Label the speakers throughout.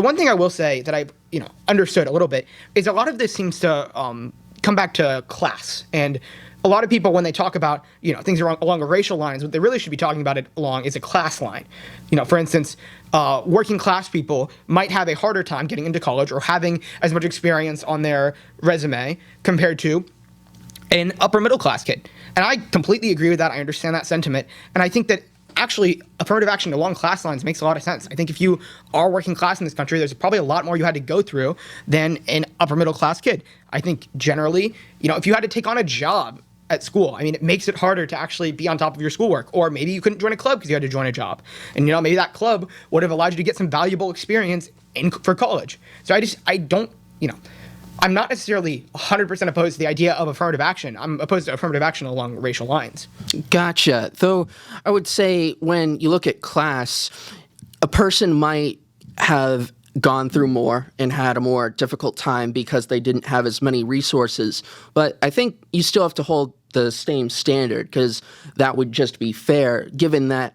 Speaker 1: One thing I will say that I understood a little bit is a lot of this seems to come back to class. And a lot of people, when they talk about things along racial lines, what they really should be talking about it along is a class line. For instance, working class people might have a harder time getting into college or having as much experience on their resume compared to an upper middle class kid. And I completely agree with that. I understand that sentiment. And I think that actually affirmative action along class lines makes a lot of sense. I think if you are working class in this country, there's probably a lot more you had to go through than an upper middle class kid. I think generally, if you had to take on a job at school, it makes it harder to actually be on top of your schoolwork. Or maybe you couldn't join a club because you had to join a job. And maybe that club would have allowed you to get some valuable experience for college. So I'm not necessarily 100% opposed to the idea of affirmative action. I'm opposed to affirmative action along racial lines.
Speaker 2: Gotcha. Though I would say when you look at class, a person might have gone through more and had a more difficult time because they didn't have as many resources. But I think you still have to hold the same standard, because that would just be fair, given that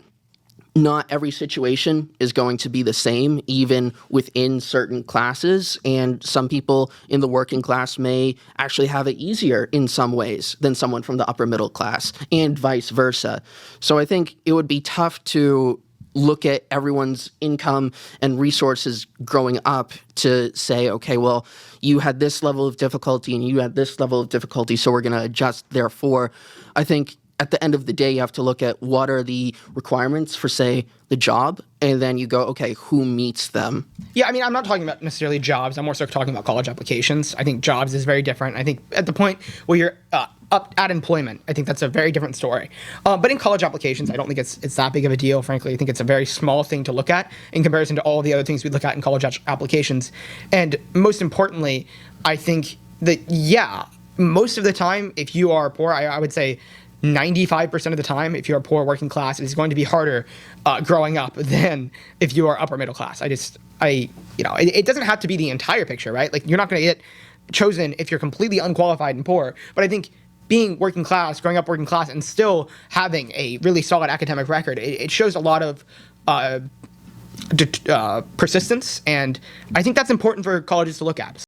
Speaker 2: not every situation is going to be the same, even within certain classes. And some people in the working class may actually have it easier in some ways than someone from the upper middle class, and vice versa. So I think it would be tough to look at everyone's income and resources growing up to say, okay, well, you had this level of difficulty and you had this level of difficulty, so we're going to adjust therefore. I think at the end of the day, you have to look at what are the requirements for, say, the job, and then you go, okay, who meets them?
Speaker 1: Yeah, I'm not talking about necessarily jobs. I'm more so talking about college applications. I think jobs is very different. I think at the point where you're up at employment, I think that's a very different story. But in college applications, I don't think it's that big of a deal, frankly. I think it's a very small thing to look at in comparison to all the other things we look at in college applications. And most importantly, I think that, most of the time, if you are poor, I would say 95% of the time, if you're poor working class, it's going to be harder growing up than if you are upper middle class. It doesn't have to be the entire picture, right? Like, you're not going to get chosen if you're completely unqualified and poor. But I think being working class, growing up working class, and still having a really solid academic record, it shows a lot of persistence. And I think that's important for colleges to look at.